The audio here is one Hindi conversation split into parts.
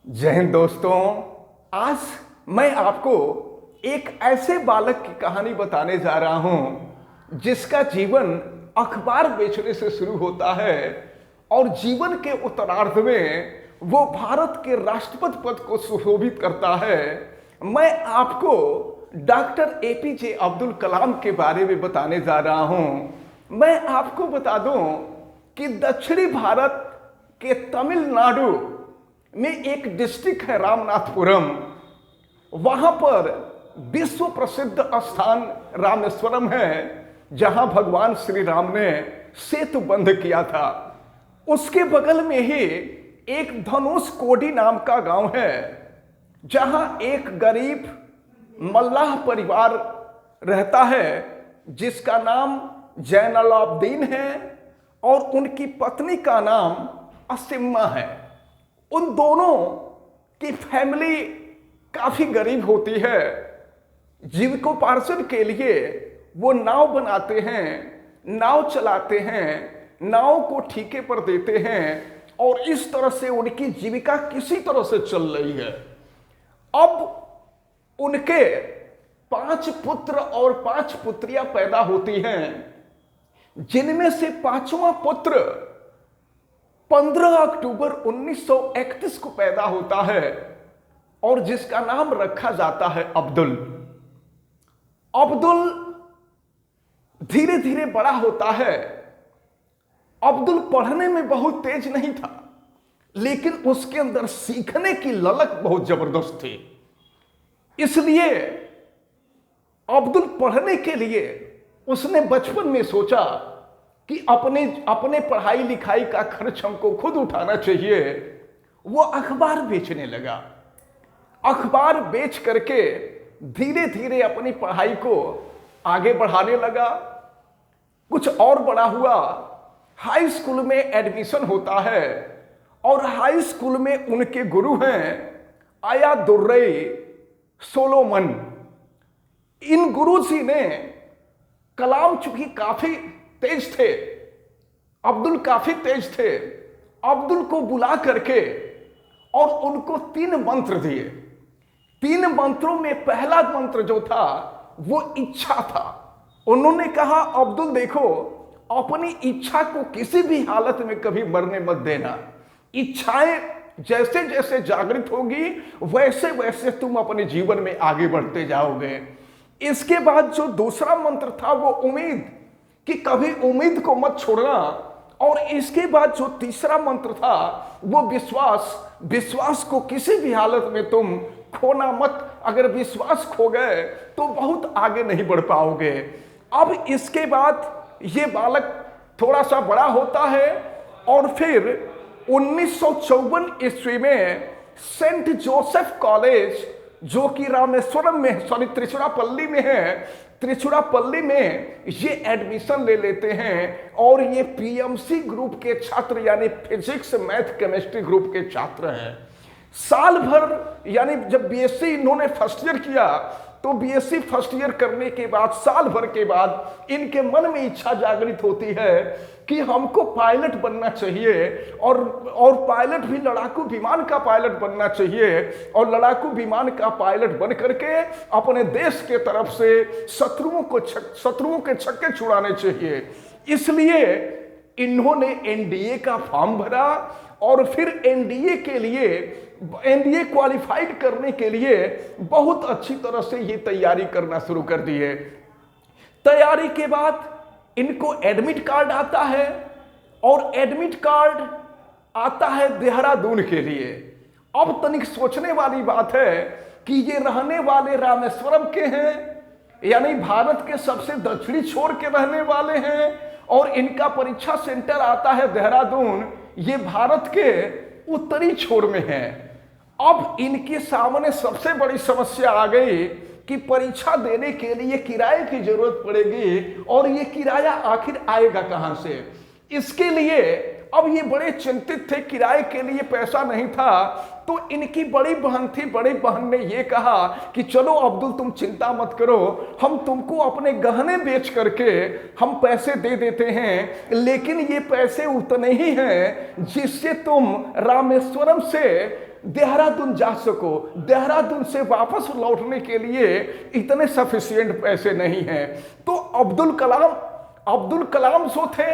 जय हिंद दोस्तों। आज मैं आपको एक ऐसे बालक की कहानी बताने जा रहा हूं जिसका जीवन अखबार बेचने से शुरू होता है और जीवन के उत्तरार्ध में वो भारत के राष्ट्रपति पद को सुशोभित करता है। मैं आपको डॉक्टर एपीजे अब्दुल कलाम के बारे में बताने जा रहा हूं। मैं आपको बता दूं कि दक्षिणी भारत के तमिलनाडु में एक डिस्ट्रिक्ट है रामनाथपुरम। वहां पर विश्व प्रसिद्ध स्थान रामेश्वरम है, जहां भगवान श्री राम ने सेतु बंध किया था। उसके बगल में ही एक धनुष कोडी नाम का गांव है, जहां एक गरीब मल्लाह परिवार रहता है जिसका नाम जैनलाब्दीन है और उनकी पत्नी का नाम असिम्मा है। उन दोनों की फैमिली काफी गरीब होती है। जीविकोपार्जन के लिए वो नाव बनाते हैं, नाव चलाते हैं, नाव को ठेके पर देते हैं और इस तरह से उनकी जीविका किसी तरह से चल रही है। अब उनके 5 पुत्र और 5 पुत्रियां पैदा होती हैं, जिनमें से 5वां पुत्र 15 अक्टूबर 1931 को पैदा होता है और जिसका नाम रखा जाता है अब्दुल। अब्दुल धीरे धीरे बड़ा होता है। अब्दुल पढ़ने में बहुत तेज नहीं था, लेकिन उसके अंदर सीखने की ललक बहुत जबरदस्त थी। इसलिए अब्दुल पढ़ने के लिए उसने बचपन में सोचा कि अपने पढ़ाई लिखाई का खर्च हमको खुद उठाना चाहिए। वो अखबार बेचने लगा। अखबार बेच करके धीरे धीरे अपनी पढ़ाई को आगे बढ़ाने लगा। कुछ और बड़ा हुआ, हाई स्कूल में एडमिशन होता है और हाई स्कूल में उनके गुरु हैं आया दुर्रे सोलोमन। इन गुरुजी ने कलाम चूंकि काफी तेज थे, अब्दुल काफी तेज थे, अब्दुल को बुला करके और उनको 3 मंत्र दिए। 3 मंत्रों में पहला मंत्र जो था वो इच्छा था। उन्होंने कहा, अब्दुल देखो, अपनी इच्छा को किसी भी हालत में कभी मरने मत देना। इच्छाएं जैसे जैसे जागृत होगी वैसे वैसे तुम अपने जीवन में आगे बढ़ते जाओगे। इसके बाद जो दूसरा मंत्र था वो उम्मीद, कि कभी उम्मीद को मत छोड़ना। और इसके बाद जो तीसरा मंत्र था वो विश्वास। विश्वास को किसी भी हालत में तुम खोना मत। अगर विश्वास खो गए तो बहुत आगे नहीं बढ़ पाओगे। अब इसके बाद ये बालक थोड़ा सा बड़ा होता है और फिर 1954 ईस्वी में सेंट जोसेफ कॉलेज, जो कि रामेश्वरम में त्रिचुरापल्ली में है, त्रिचुरापल्ली में ये एडमिशन ले लेते हैं और ये पीएमसी ग्रुप के छात्र यानी फिजिक्स मैथ केमिस्ट्री ग्रुप के छात्र हैं। साल भर यानी जब बीएससी इन्होंने फर्स्ट ईयर किया तो बीएससी फर्स्ट ईयर करने के बाद साल भर के बाद इनके मन में इच्छा जागृत होती है कि हमको पायलट बनना चाहिए और पायलट भी लड़ाकू विमान का पायलट बनना चाहिए और लड़ाकू विमान का पायलट बन करके अपने देश के तरफ से शत्रुओं के छक्के छुड़ाने चाहिए। इसलिए इन्होंने एनडीए का फॉर्म भरा और फिर एनडीए क्वालिफाइड करने के लिए बहुत अच्छी तरह से ये तैयारी करना शुरू कर दी है। तैयारी के बाद इनको एडमिट कार्ड आता है और एडमिट कार्ड आता है देहरादून के लिए। अब तनिक सोचने वाली बात है कि ये रहने वाले रामेश्वरम के हैं, यानी भारत के सबसे दक्षिणी छोर के रहने वाले हैं, और इनका परीक्षा सेंटर आता है देहरादून, ये भारत के उत्तरी छोर में है। अब इनके सामने सबसे बड़ी समस्या आ गई कि परीक्षा देने के लिए किराए की जरूरत पड़ेगी और ये किराया आखिर आएगा कहां से। इसके लिए अब ये बड़े चिंतित थे, किराए के लिए पैसा नहीं था। तो इनकी बड़ी बहन थी, बड़ी बहन ने ये कहा कि चलो अब्दुल तुम चिंता मत करो, हम तुमको अपने गहने बेच करके हम पैसे दे देते हैं, लेकिन ये पैसे उतने ही हैं जिससे तुम रामेश्वरम से देहरादून जा सको। देहरादून से वापस लौटने के लिए इतने सफिशिएंट पैसे नहीं हैं। तो अब्दुल कलाम जो थे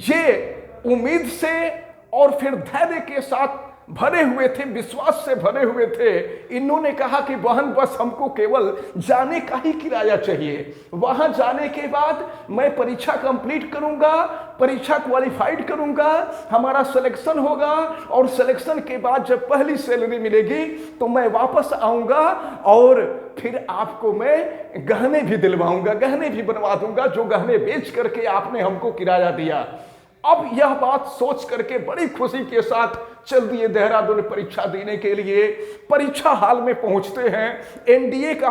ये उम्मीद से और फिर धैर्य के साथ भरे हुए थे, विश्वास से भरे हुए थे। इन्होंने कहा कि बहन बस हमको केवल जाने का ही किराया चाहिए, वहां जाने के बाद मैं परीक्षा कंप्लीट करूंगा, परीक्षा क्वालिफाइड करूंगा, हमारा सिलेक्शन होगा और सिलेक्शन के बाद जब पहली सैलरी मिलेगी तो मैं वापस आऊंगा और फिर आपको मैं गहने भी दिलवाऊंगा, गहने भी बनवा दूंगा, जो गहने बेच करके आपने हमको किराया दिया। अब यह बात सोच करके बड़ी खुशी के साथ चल दिए देहरादून परीक्षा देने के लिए। परीक्षा हॉल में पहुंचते हैं, एनडीए का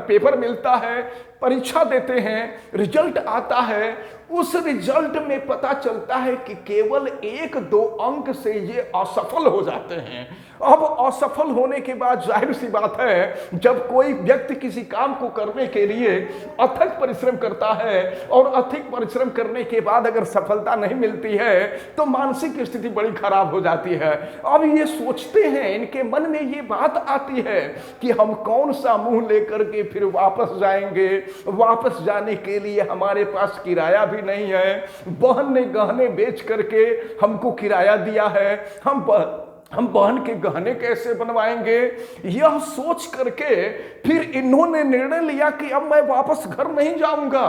पेपर मिलता है, परीक्षा देते हैं, रिजल्ट आता है। उस रिजल्ट में पता चलता है कि केवल 1-2 अंक से ये असफल हो जाते हैं। अब असफल होने के बाद जाहिर सी बात है, जब कोई व्यक्ति किसी काम को करने के लिए अथक परिश्रम करता है और अथक परिश्रम करने के बाद अगर सफलता नहीं मिलती है तो मानसिक स्थिति बड़ी खराब हो जाती है। अब ये सोचते हैं, इनके मन में ये बात आती है कि हम कौन सा मुंह लेकर के फिर वापस जाएंगे, वापस जाने के लिए हमारे पास किराया भी नहीं है, बहन ने गहने बेच करके हमको किराया दिया है, हम बहन के गहने कैसे बनवाएंगे। यह सोच करके फिर इन्होंने निर्णय लिया कि अब मैं वापस घर नहीं जाऊंगा।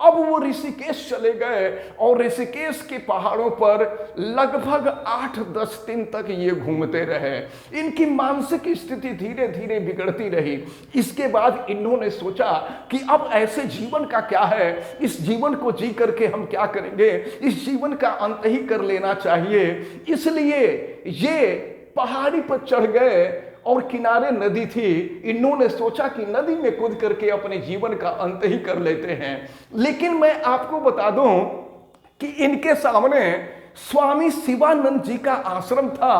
अब वो ऋषिकेश चले गए और ऋषिकेश के पहाड़ों पर लगभग 8-10 दिन तक ये घूमते रहे। इनकी मानसिक स्थिति धीरे धीरे बिगड़ती रही। इसके बाद इन्होंने सोचा कि अब ऐसे जीवन का क्या है, इस जीवन को जी करके हम क्या करेंगे, इस जीवन का अंत ही कर लेना चाहिए। इसलिए ये पहाड़ी पर चढ़ गए और किनारे नदी थी। इन्होंने सोचा कि नदी में कूद करके अपने जीवन का अंत ही कर लेते हैं। लेकिन मैं आपको बता दूं कि इनके सामने स्वामी शिवानंद जी का आश्रम था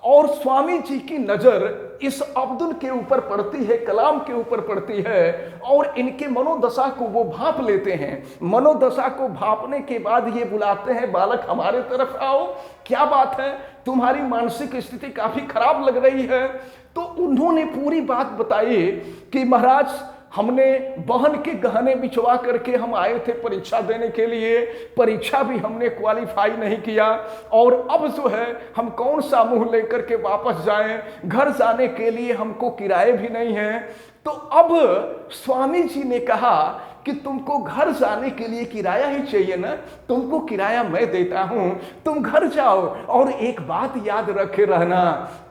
और स्वामी जी की नजर इस अब्दुल के ऊपर पड़ती है, कलाम के ऊपर पड़ती है और इनके मनोदशा को वो भांप लेते हैं। मनोदशा को भांपने के बाद ये बुलाते हैं, बालक हमारे तरफ आओ, क्या बात है, तुम्हारी मानसिक स्थिति काफी खराब लग रही है। तो उन्होंने पूरी बात बताई कि महाराज हमने बहन के गहने बिचवा करके हम आए थे परीक्षा देने के लिए, परीक्षा भी हमने क्वालिफाई नहीं किया और अब जो है हम कौन सा मुंह लेकर के वापस जाएं, घर जाने के लिए हमको किराए भी नहीं है। तो अब स्वामी जी ने कहा कि तुमको घर जाने के लिए किराया ही चाहिए ना, तुमको किराया मैं देता हूं, तुम घर जाओ। और एक बात याद रखे रहना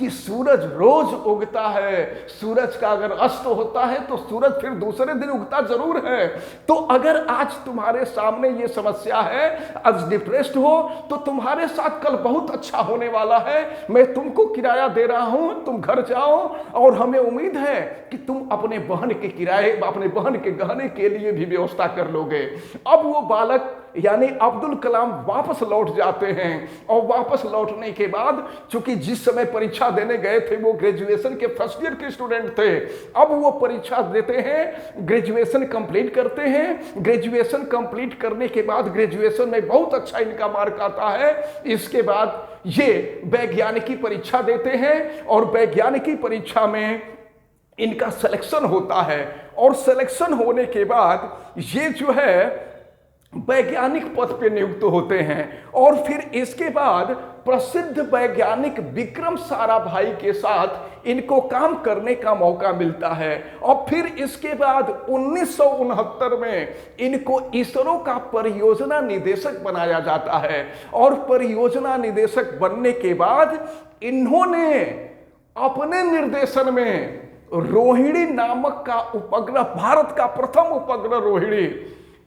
कि सूरज रोज उगता है, सूरज का अगर अस्त होता है तो सूरज फिर दूसरे दिन उगता जरूर है। तो अगर आज तुम्हारे सामने ये समस्या है, आज डिप्रेस्ड हो, तो तुम्हारे साथ कल बहुत अच्छा होने वाला है। मैं तुमको किराया दे रहा हूं, तुम घर जाओ और हमें उम्मीद है कि तुम अपने बहन के किराए, अपने बहन के गहने के लिए भी व्यवस्था कर लोगे। अब वो बालक यानी अब्दुल कलाम वापस लौट जाते हैं और वापस लौटने के बाद, चूंकि जिस समय परीक्षा देने गए थे वो ग्रेजुएशन के फर्स्ट ईयर के स्टूडेंट थे, अब वो परीक्षा देते हैं, ग्रेजुएशन कंप्लीट करते हैं। ग्रेजुएशन कंप्लीट करने के बाद ग्रेजुएशन में बहुत अच्छा इनका मार्क आता है। इसके बाद ये वैज्ञानिकी परीक्षा देते हैं और वैज्ञानिकी परीक्षा में इनका सिलेक्शन होता है और सिलेक्शन होने के बाद ये जो है वैज्ञानिक पद पे नियुक्त होते हैं। और फिर इसके बाद प्रसिद्ध वैज्ञानिक विक्रम साराभाई के साथ इनको काम करने का मौका मिलता है। और फिर इसके बाद 1969 में इनको इसरो का परियोजना निदेशक बनाया जाता है और परियोजना निदेशक बनने के बाद इन्होंने अपने निर्देशन में रोहिणी नामक का उपग्रह, भारत का प्रथम उपग्रह रोहिणी,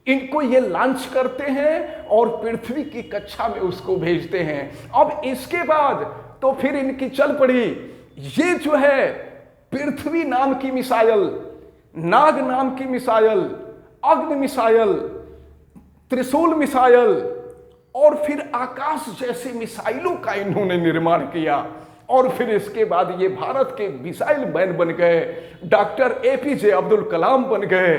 इनको ये लॉन्च करते हैं और पृथ्वी की कक्षा में उसको भेजते हैं। अब इसके बाद तो फिर इनकी चल पड़ी, ये जो है पृथ्वी नाम की मिसाइल, नाग नाम की मिसाइल, अग्नि मिसाइल, त्रिशूल मिसाइल और फिर आकाश जैसे मिसाइलों का इन्होंने निर्माण किया। और फिर इसके बाद ये भारत के मिसाइल मैन बन गए, डॉक्टर एपीजे अब्दुल कलाम बन गए।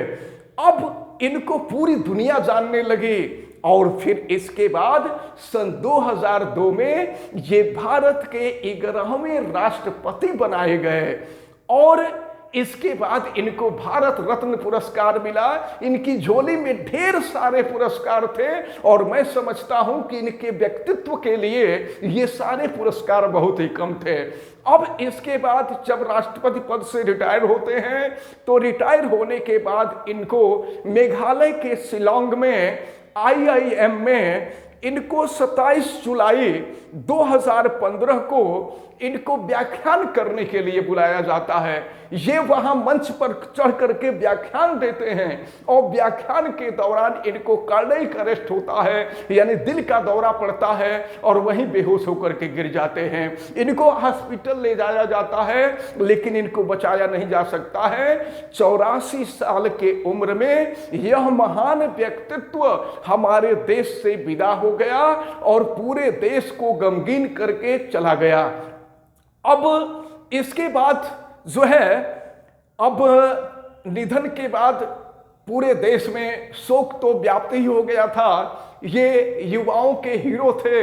अब इनको पूरी दुनिया जानने लगी और फिर इसके बाद सन 2002 में ये भारत के 11वें राष्ट्रपति बनाए गए और इसके बाद इनको भारत रत्न पुरस्कार मिला। इनकी झोली में ढेर सारे पुरस्कार थे और मैं समझता हूं कि इनके व्यक्तित्व के लिए ये सारे पुरस्कार बहुत ही कम थे। अब इसके बाद जब राष्ट्रपति पद से रिटायर होते हैं तो रिटायर होने के बाद इनको मेघालय के शिलांग में IIM में इनको 27 जुलाई 2015 को इनको व्याख्यान करने के लिए बुलाया जाता है। ये वहां मंच पर चढ़ करके व्याख्यान देते हैं और व्याख्यान के दौरान इनको कार्डियक अरेस्ट होता है, यानी दिल का दौरा पड़ता है और वहीं बेहोश होकर के गिर जाते हैं। इनको हॉस्पिटल ले जाया जाता है लेकिन इनको बचाया नहीं जा सकता है। 84 साल के उम्र में यह महान व्यक्तित्व हमारे देश से विदा हो गया और पूरे देश को गमगीन करके चला गया। अब इसके बाद जो है, अब निधन के बाद पूरे देश में शोक तो व्याप्त ही हो गया था। ये युवाओं के हीरो थे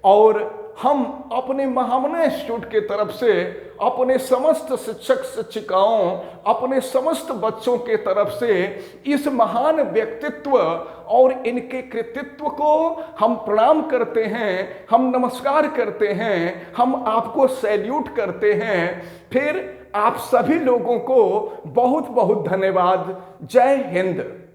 और हम अपने महामना इंस्टीट्यूट के तरफ से अपने समस्त शिक्षक शिक्षिकाओं, अपने समस्त बच्चों के तरफ से इस महान व्यक्तित्व और इनके कृतित्व को हम प्रणाम करते हैं, हम नमस्कार करते हैं, हम आपको सैल्यूट करते हैं। फिर आप सभी लोगों को बहुत बहुत धन्यवाद। जय हिंद।